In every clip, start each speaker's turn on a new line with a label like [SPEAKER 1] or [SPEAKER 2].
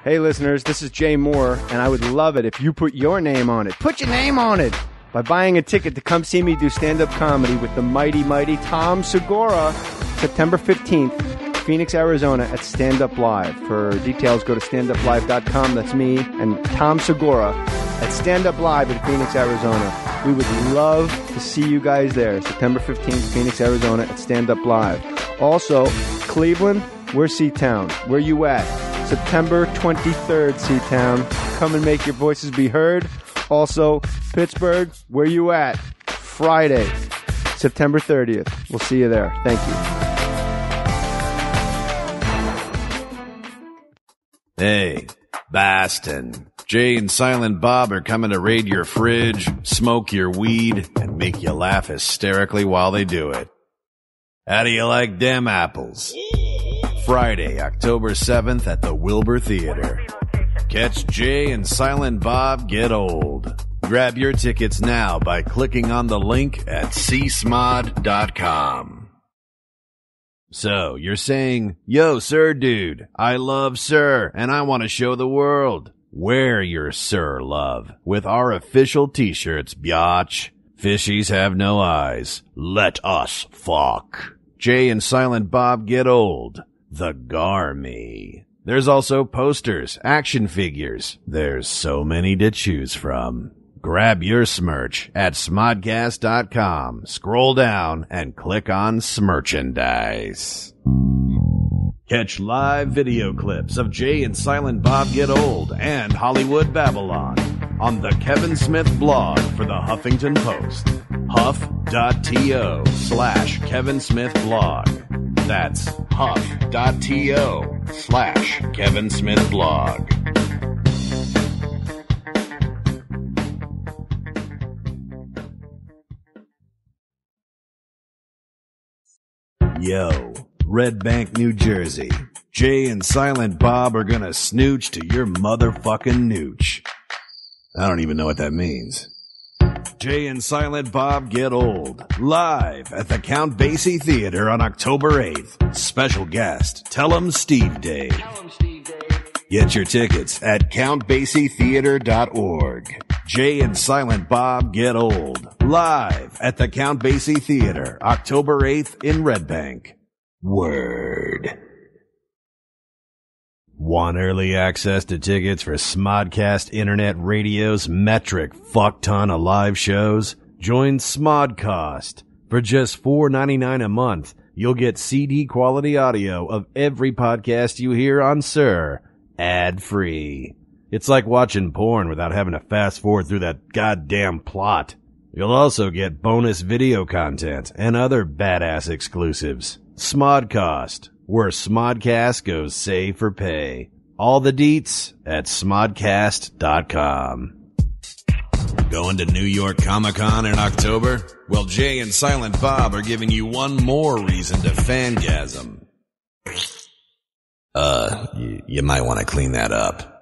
[SPEAKER 1] Hey, listeners, this is Jay Mohr, and I would love it if you put your name on it. Put your name on it by buying a ticket to come see me do stand-up comedy with the mighty, mighty Tom Segura, September 15th, Phoenix, Arizona, at Stand Up Live. For details, go to standuplive.com. That's me and Tom Segura at Stand Up Live in Phoenix, Arizona. We would love to see you guys there. September 15th, Phoenix, Arizona, at Stand Up Live. Also, Cleveland, we're C-Town. Where you at? September 23rd, C-Town. Come and make your voices be heard. Also, Pittsburgh, where you at? Friday, September 30th. We'll see you there. Thank you.
[SPEAKER 2] Hey, Boston. Jay and Silent Bob are coming to raid your fridge, smoke your weed, and make you laugh hysterically while they do it. How do you like them apples? Friday, October 7th at the Wilbur Theater. Catch Jay and Silent Bob Get Old. Grab your tickets now by clicking on the link at csmod.com. So, you're saying, yo, sir dude, I love sir, and I want to show the world. Wear your sir love with our official t-shirts, biatch. Fishies have no eyes. Let us fuck. Jay and Silent Bob Get Old. The Garmy. There's also posters, action figures. There's so many to choose from. Grab your smerch at smodcast.com. Scroll down and click on Smerchandise. Catch live video clips of Jay and Silent Bob Get Old and Hollywood Babylon on the Kevin Smith blog for the Huffington Post. huff.to/Kevin Smith blog. That's huff.to/Kevin Smith blog. Yo, Red Bank, New Jersey. Jay and Silent Bob are gonna snooch to your motherfucking nooch. I don't even know what that means. Jay and Silent Bob Get Old, live at the Count Basie Theater on October 8th. Special guest, Tell 'em Steve Dave. Get your tickets at countbasietheater.org. Jay and Silent Bob Get Old, live at the Count Basie Theater, October 8th in Red Bank. Word. Want early access to tickets for Smodcast Internet Radio's metric fuck-ton of live shows? Join Smodcast. For just $4.99 a month, you'll get CD-quality audio of every podcast you hear on Sir, ad-free. It's like watching porn without having to fast-forward through that goddamn plot. You'll also get bonus video content and other badass exclusives. Smodcast, where Smodcast goes save for pay. All the deets at smodcast.com. Going to New York Comic-Con in October? Well, Jay and Silent Bob are giving you one more reason to fangasm. You might want to clean that up.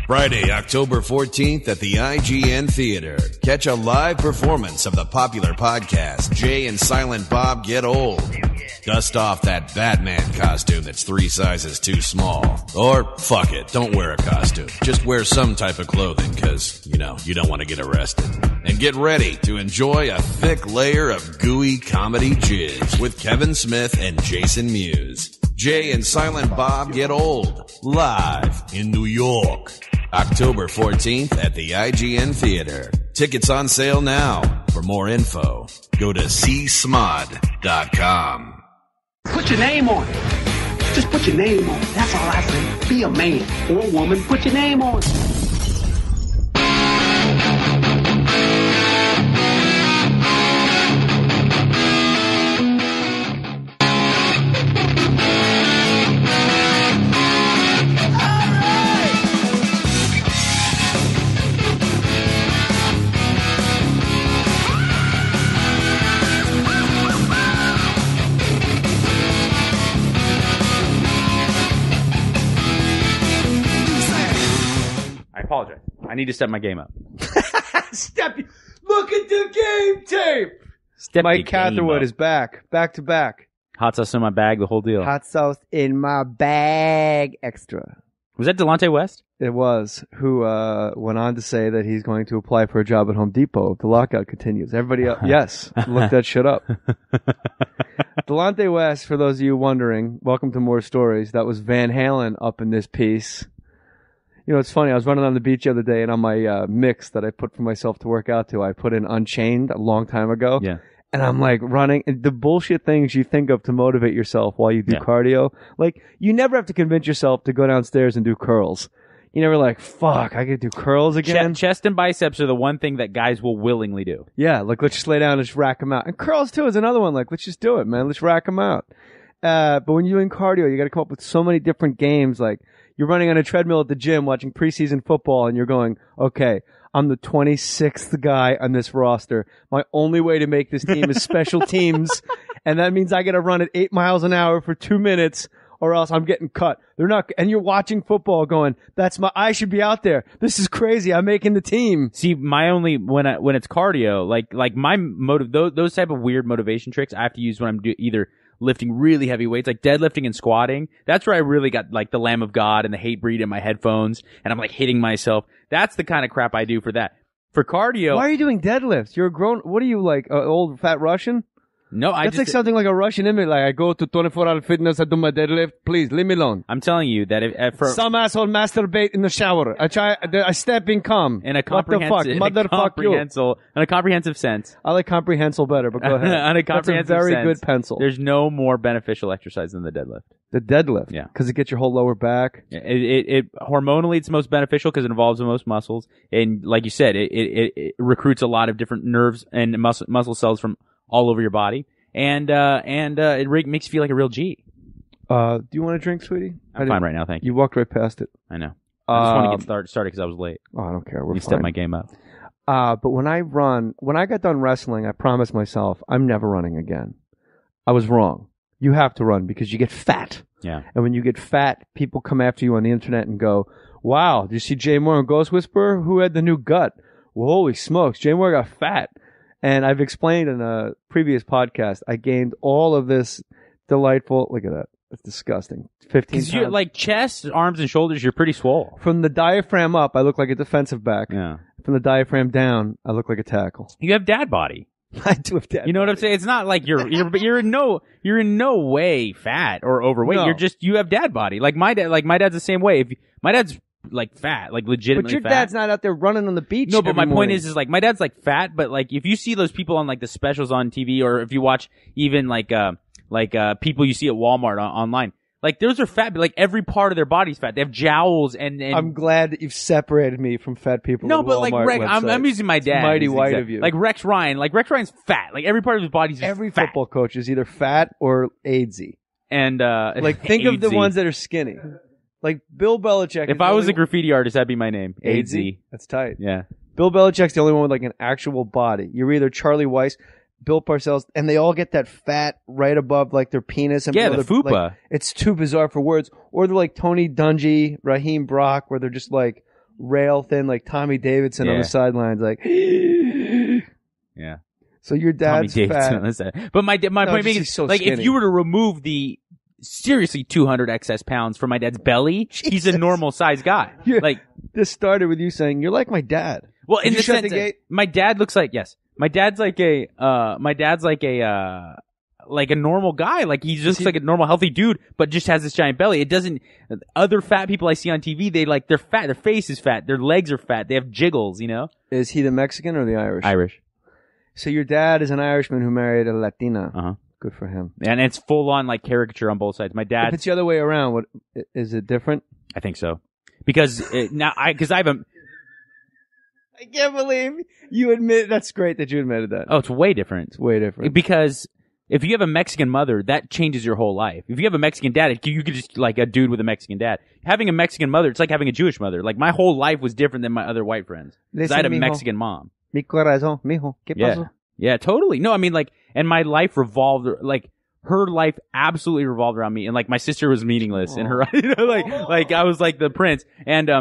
[SPEAKER 2] Friday, October 14th at the IGN Theater. Catch a live performance of the popular podcast, Jay and Silent Bob Get Old. Dust off that Batman costume that's 3 sizes too small. Or, fuck it, don't wear a costume. Just wear some type of clothing, cause, you don't want to get arrested. And get ready to enjoy a thick layer of gooey comedy jizz with Kevin Smith and Jason Mewes. Jay and Silent Bob Get Old, live in New York. October 14th at the IGN Theater. Tickets on sale now. For more info, go to csmod.com.
[SPEAKER 3] Put your name on it. Just put your name on it. That's all I say. Be a man or a woman. Put your name on it.
[SPEAKER 4] Apologize. I need to step my game up.
[SPEAKER 1] Look at the game tape. Mike Catherwood is back to back.
[SPEAKER 4] Hot sauce in my bag, the whole deal.
[SPEAKER 1] Hot sauce in my bag, extra.
[SPEAKER 4] Was that Delonte West?
[SPEAKER 1] It was, who went on to say that he's going to apply for a job at Home Depot if the lockout continues. Everybody else, yes, look that shit up. Delonte West, for those of you wondering, welcome to More Stories. That was Van Halen up in this piece. You know, it's funny. I was running on the beach the other day, and on my mix that I put for myself to work out to, I put in Unchained a long time ago.
[SPEAKER 4] Yeah.
[SPEAKER 1] And I'm like running, and the bullshit things you think of to motivate yourself while you do cardio. Like, you never have to convince yourself to go downstairs and do curls. You never like, fuck, I gotta do curls again.
[SPEAKER 4] Chest and biceps are the one thing that guys will willingly do.
[SPEAKER 1] Yeah, like, let's just lay down and just rack them out. And curls, too, is another one. Like, let's just do it, man. Let's rack them out. But when you're doing cardio, you gotta come up with so many different games. Like, you're running on a treadmill at the gym watching preseason football, and you're going, okay, I'm the 26th guy on this roster. My only way to make this team is special teams, and that means I got to run at 8 miles an hour for 2 minutes, or else I'm getting cut. They're not, and you're watching football, going, I should be out there. This is crazy. I'm making the team.
[SPEAKER 4] See, when it's cardio, like my those type of weird motivation tricks I have to use when I'm either lifting really heavy weights, like deadlifting and squatting. That's where I really got like the Lamb of God and the Hatebreed in my headphones, and I'm like hitting myself. That's the kind of crap I do for that. For cardio.
[SPEAKER 1] Why are you doing deadlifts? You're a grown, what are you, like, old fat Russian?
[SPEAKER 4] No,
[SPEAKER 1] That's like something like a Russian image. Like, I go to 24-hour fitness, I do my deadlift. Please, leave me alone.
[SPEAKER 4] I'm telling you that
[SPEAKER 1] some asshole masturbate in the shower. I step in calm.
[SPEAKER 4] In a comprehensive,
[SPEAKER 1] what the fuck?
[SPEAKER 4] In a comprehensive sense.
[SPEAKER 1] I like comprehensile better, but go ahead.
[SPEAKER 4] On a comprehensive
[SPEAKER 1] That's a very
[SPEAKER 4] sense,
[SPEAKER 1] good pencil.
[SPEAKER 4] There's no more beneficial exercise than the deadlift.
[SPEAKER 1] The deadlift?
[SPEAKER 4] Yeah.
[SPEAKER 1] Because it gets your whole lower back?
[SPEAKER 4] It hormonally, it's most beneficial because it involves the most muscles. And like you said, it recruits a lot of different nerves and muscle cells from all over your body. And it makes you feel like a real G.
[SPEAKER 1] Do you want a drink, sweetie?
[SPEAKER 4] I'm fine right now, thank you.
[SPEAKER 1] You walked right past it.
[SPEAKER 4] I know. I just want to get started because I was late.
[SPEAKER 1] Oh, I don't care. We're
[SPEAKER 4] you
[SPEAKER 1] fine.
[SPEAKER 4] stepped my game up.
[SPEAKER 1] But when I got done wrestling, I promised myself I'm never running again. I was wrong. You have to run because you get fat.
[SPEAKER 4] Yeah.
[SPEAKER 1] And when you get fat, people come after you on the internet and go, wow, did you see Jay Mohr and Ghost Whisperer? Who had the new gut? Well, holy smokes, Jay Mohr got fat. And I've explained in a previous podcast, I gained all of this delightful, look at that. It's disgusting. 15
[SPEAKER 4] Because you're like chest, arms, and shoulders, you're pretty swole.
[SPEAKER 1] From the diaphragm up, I look like a defensive back.
[SPEAKER 4] Yeah.
[SPEAKER 1] From the diaphragm down, I look like a tackle.
[SPEAKER 4] You have dad body.
[SPEAKER 1] I do have dad.
[SPEAKER 4] You know what I'm saying? It's not like you're in no way fat or overweight.
[SPEAKER 1] No.
[SPEAKER 4] You have dad body. Like my dad's the same way. My dad's like fat, like legitimately
[SPEAKER 1] But your
[SPEAKER 4] fat.
[SPEAKER 1] dad's not out there running on the beach.
[SPEAKER 4] No, but my
[SPEAKER 1] morning.
[SPEAKER 4] point is like my dad's like fat, but like if you see those people on like the specials on TV, or if you watch even like people you see at Walmart online, like those are fat, but like every part of their body's fat. They have jowls and
[SPEAKER 1] I'm glad that you've separated me from fat people.
[SPEAKER 4] no,
[SPEAKER 1] at
[SPEAKER 4] but like
[SPEAKER 1] Walmart
[SPEAKER 4] I'm using my dad.
[SPEAKER 1] It's mighty white of you.
[SPEAKER 4] Like Rex Ryan. Like Rex Ryan's fat. Like every part of his body's just
[SPEAKER 1] every
[SPEAKER 4] fat.
[SPEAKER 1] football coach is either fat or AIDSy.
[SPEAKER 4] And
[SPEAKER 1] like think of the
[SPEAKER 4] AIDSy.
[SPEAKER 1] ones that are skinny. Like Bill Belichick.
[SPEAKER 4] If I was a graffiti artist, that'd be my name.
[SPEAKER 1] AIDSy. That's tight.
[SPEAKER 4] Yeah.
[SPEAKER 1] Bill Belichick's the only one with like an actual body. You're either Charlie Weiss, Bill Parcells, and they all get that fat right above like their penis. And
[SPEAKER 4] Yeah, the fupa.
[SPEAKER 1] Like, it's too bizarre for words. Or they're like Tony Dungy, Raheem Brock, where they're just like rail thin, like Tommy Davidson on the sidelines, like.
[SPEAKER 4] Yeah.
[SPEAKER 1] So your dad's
[SPEAKER 4] Tommy
[SPEAKER 1] fat.
[SPEAKER 4] Davidson. But my point being is,
[SPEAKER 1] so
[SPEAKER 4] like,
[SPEAKER 1] skinny.
[SPEAKER 4] if you were to remove the seriously 200 excess pounds from my dad's belly, he's a normal sized guy. Like,
[SPEAKER 1] this started with you saying you're like my dad.
[SPEAKER 4] well, in
[SPEAKER 1] Did
[SPEAKER 4] the
[SPEAKER 1] you shut
[SPEAKER 4] sense,
[SPEAKER 1] the gate?
[SPEAKER 4] my dad looks like my dad's like a normal guy. Like he just looks like a normal healthy dude, but just has this giant belly. It doesn't. Other fat people I see on TV, they're fat. Their face is fat. Their legs are fat. They have jiggles. You know.
[SPEAKER 1] Is he the Mexican or the Irish?
[SPEAKER 4] Irish.
[SPEAKER 1] So your dad is an Irishman who married a Latina.
[SPEAKER 4] Uh huh.
[SPEAKER 1] Good for him.
[SPEAKER 4] And it's full on like caricature on both sides. My dad.
[SPEAKER 1] If it's the other way around, what is it different?
[SPEAKER 4] I think so. Because I have a.
[SPEAKER 1] I can't believe you admit. That's great that you admitted that.
[SPEAKER 4] Oh, it's way different.
[SPEAKER 1] It's way different.
[SPEAKER 4] Because if you have a Mexican mother, that changes your whole life. If you have a Mexican dad, you could just like a dude with a Mexican dad. Having a Mexican mother, it's like having a Jewish mother. Like my whole life was different than my other white friends. Because I had a Mexican mom.
[SPEAKER 1] Mi corazón, mijo. ¿Qué pasó?
[SPEAKER 4] Yeah, totally. No, I mean like, and my life revolved like. Her life absolutely revolved around me, and like my sister was meaningless, and her, you know, like I was like the prince, and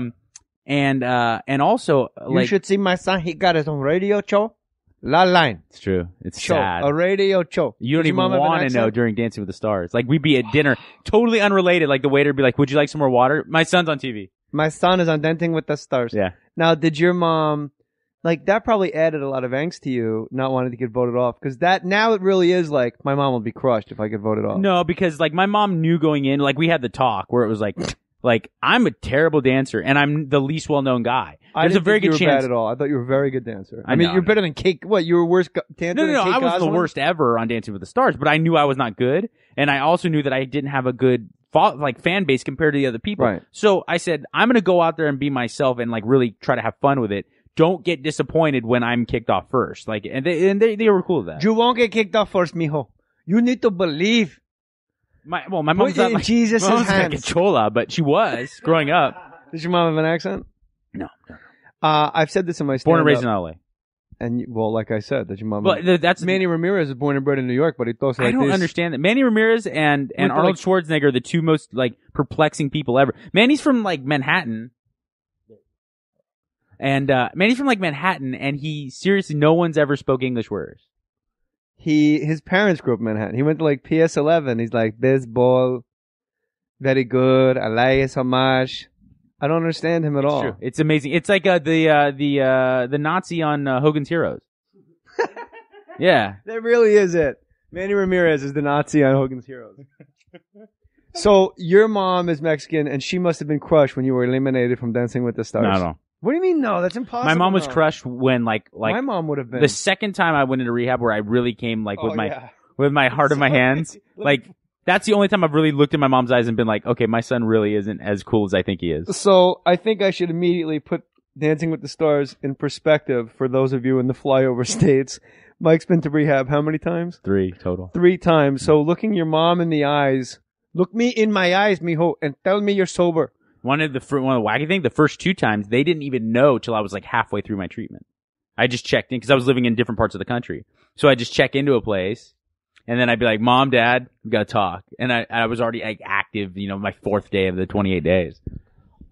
[SPEAKER 4] also like
[SPEAKER 1] you should see my son. He got his own radio show. La line.
[SPEAKER 4] It's true. It's
[SPEAKER 1] show.
[SPEAKER 4] sad.
[SPEAKER 1] A radio show.
[SPEAKER 4] You don't even want to know during Dancing with the Stars. Like we'd be at dinner, totally unrelated. Like the waiter would be like, "Would you like some more water?" My son's on TV.
[SPEAKER 1] My son is on Dancing with the Stars.
[SPEAKER 4] Yeah.
[SPEAKER 1] Now, did your mom, like, that probably added a lot of angst to you, not wanting to get voted off? Because that, now it really is like, my mom will be crushed if I get voted off.
[SPEAKER 4] No, because like my mom knew going in, like we had the talk where it was like I'm a terrible dancer and I'm the least well-known guy. There's a very good chance.
[SPEAKER 1] You were bad at all. I thought you were a very good dancer. I mean,
[SPEAKER 4] know,
[SPEAKER 1] you're better than Kate. What? You were worse dancer than Kate
[SPEAKER 4] I was
[SPEAKER 1] Gosselin?
[SPEAKER 4] the worst ever on Dancing with the Stars, but I knew I was not good, and I also knew that I didn't have a good fan base compared to the other people.
[SPEAKER 1] Right.
[SPEAKER 4] So I said, I'm going to go out there and be myself and like really try to have fun with it. Don't get disappointed when I'm kicked off first. Like, and they were cool with that.
[SPEAKER 1] You won't get kicked off first, mijo. You need to believe.
[SPEAKER 4] My mom's not like
[SPEAKER 1] Jesus'
[SPEAKER 4] my mom's
[SPEAKER 1] hands.
[SPEAKER 4] like a chola, but she was growing up.
[SPEAKER 1] Does your mom have an accent?
[SPEAKER 4] No.
[SPEAKER 1] I've said this in my stand-up.
[SPEAKER 4] Born and raised in LA.
[SPEAKER 1] And well, like I said, that your mom.
[SPEAKER 4] Well, that's
[SPEAKER 1] Manny Ramirez is born and bred in New York, but he talks like
[SPEAKER 4] I don't
[SPEAKER 1] this.
[SPEAKER 4] understand that. Manny Ramirez and Arnold Schwarzenegger are the two most like perplexing people ever. Manny's from like Manhattan. And Manny's from like Manhattan, and he seriously, no one's ever spoke English words.
[SPEAKER 1] His parents grew up in Manhattan. He went to like PS11. He's like, baseball, very good. I like it so much. I don't understand him at all.
[SPEAKER 4] True. It's amazing. It's like the Nazi on Hogan's Heroes. Yeah.
[SPEAKER 1] That really is it. Manny Ramirez is the Nazi on Hogan's Heroes. So your mom is Mexican, and she must have been crushed when you were eliminated from Dancing with the Stars.
[SPEAKER 4] No.
[SPEAKER 1] What do you mean no? That's impossible.
[SPEAKER 4] My mom was crushed when like
[SPEAKER 1] my mom would have been.
[SPEAKER 4] The second time I went into rehab where I really came like with my heart in my hands. Like that's the only time I've really looked in my mom's eyes and been like, okay, my son really isn't as cool as I think he is.
[SPEAKER 1] So I think I should immediately put Dancing with the Stars in perspective for those of you in the flyover states. Mike's been to rehab how many times?
[SPEAKER 4] 3 total.
[SPEAKER 1] 3 times. So looking your mom in the eyes, look me in my eyes, mijo, and tell me you're sober.
[SPEAKER 4] One of the wacky thing, the first 2 times, they didn't even know till I was like halfway through my treatment. I just checked in because I was living in different parts of the country. So I just check into a place and then I'd be like, Mom, Dad, we got to talk. And I was already like active, my 4th day of the 28 days.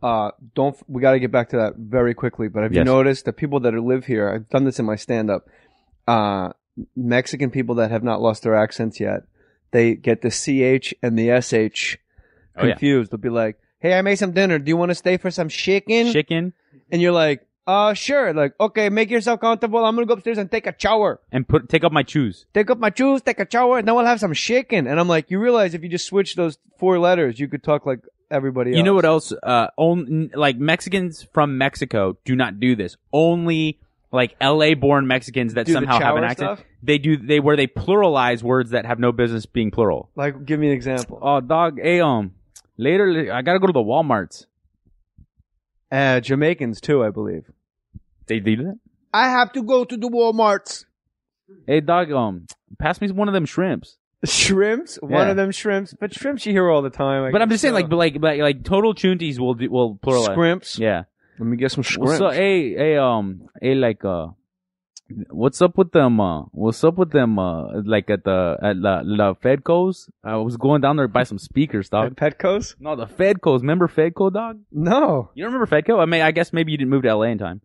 [SPEAKER 1] We got to get back to that very quickly. But have you noticed that people that live here, I've done this in my stand-up, Mexican people that have not lost their accents yet, they get the CH and the SH confused. They'll be like, hey, I made some dinner. Do you want to stay for some chicken?
[SPEAKER 4] Chicken?
[SPEAKER 1] And you're like, sure. Like, okay, make yourself comfortable. I'm going to go upstairs and take a shower.
[SPEAKER 4] And take off my shoes.
[SPEAKER 1] Take off my shoes, take a shower, and then we'll have some chicken. And I'm like, you realize if you just switch those 4 letters, you could talk like everybody else.
[SPEAKER 4] You know what else? Like Mexicans from Mexico do not do this. Only like LA-born Mexicans that somehow have an accent. Stuff? They where they pluralize words that have no business being plural.
[SPEAKER 1] Like, give me an example.
[SPEAKER 4] Oh, dog, hey, later, I gotta go to the Walmarts.
[SPEAKER 1] Jamaicans too, I believe.
[SPEAKER 4] They do that?
[SPEAKER 1] I have to go to the Walmarts.
[SPEAKER 4] Hey, dog, pass me one of them shrimps.
[SPEAKER 1] Shrimps? Yeah. One of them shrimps? But shrimps you hear all the time.
[SPEAKER 4] But I'm just saying, like total chunties will pluralize.
[SPEAKER 1] Scrimps?
[SPEAKER 4] Yeah.
[SPEAKER 1] Let me get some scrimps.
[SPEAKER 4] So, like, what's up with them, like at the Fedcos? I was going down there to buy some speakers, dog.
[SPEAKER 1] At Petco's?
[SPEAKER 4] No, the Fedcos. Remember Fedco, dog?
[SPEAKER 1] No.
[SPEAKER 4] You don't remember Fedco? I guess maybe you didn't move to LA in time.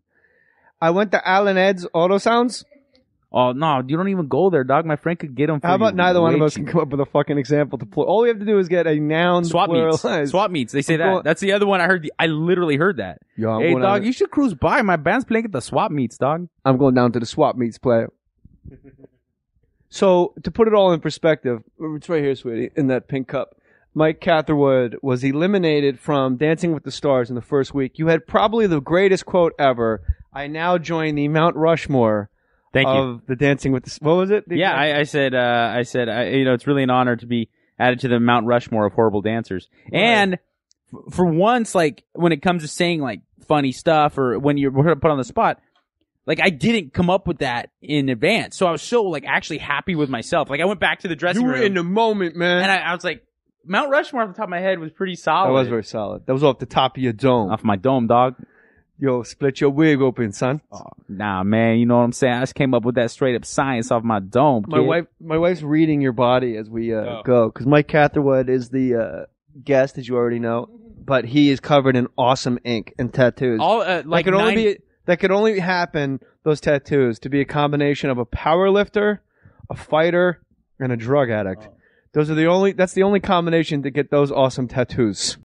[SPEAKER 1] I went to Alan Ed's Auto Sounds.
[SPEAKER 4] Oh, no, you don't even go there, dog. My friend could get them for
[SPEAKER 1] How about neither one of us can come up with a fucking example to all we have to do is get a noun
[SPEAKER 4] swap meets. Swap meets. They say that. That's the other one I heard. I literally heard that.
[SPEAKER 1] Yo,
[SPEAKER 4] hey, dog, you should cruise by. My band's playing at the swap meets, dog.
[SPEAKER 1] I'm going down to the swap meets play. So, to put it all in perspective, it's right here, sweetie, in that pink cup. Mike Catherwood was eliminated from Dancing with the Stars in the first week. You had probably the greatest quote ever. I now join the Mount Rushmore.
[SPEAKER 4] Thank
[SPEAKER 1] of
[SPEAKER 4] you.
[SPEAKER 1] The Dancing with the... What was it?
[SPEAKER 4] Yeah, I said, it's really an honor to be added to the Mount Rushmore of horrible dancers. Right. And for once, like, when it comes to saying, like, funny stuff or when you're put on the spot, like, I didn't come up with that in advance. So I was so, like, actually happy with myself. Like, I went back to the dressing room.
[SPEAKER 1] You were in the moment, man.
[SPEAKER 4] And I was like, Mount Rushmore off the top of my head was pretty solid.
[SPEAKER 1] That was very solid. That was off the top of your dome.
[SPEAKER 4] Off my dome, dog.
[SPEAKER 1] Yo, split your wig open, son.
[SPEAKER 4] Oh, nah, man, you know what I'm saying? I just came up with that straight up science off my dome, kid.
[SPEAKER 1] My wife's reading your body as we go, because Mike Catherwood is the guest, as you already know, but he is covered in awesome ink and tattoos.
[SPEAKER 4] All
[SPEAKER 1] that could only happen, those tattoos, to be a combination of a power lifter, a fighter, and a drug addict. That's the only combination to get those awesome tattoos.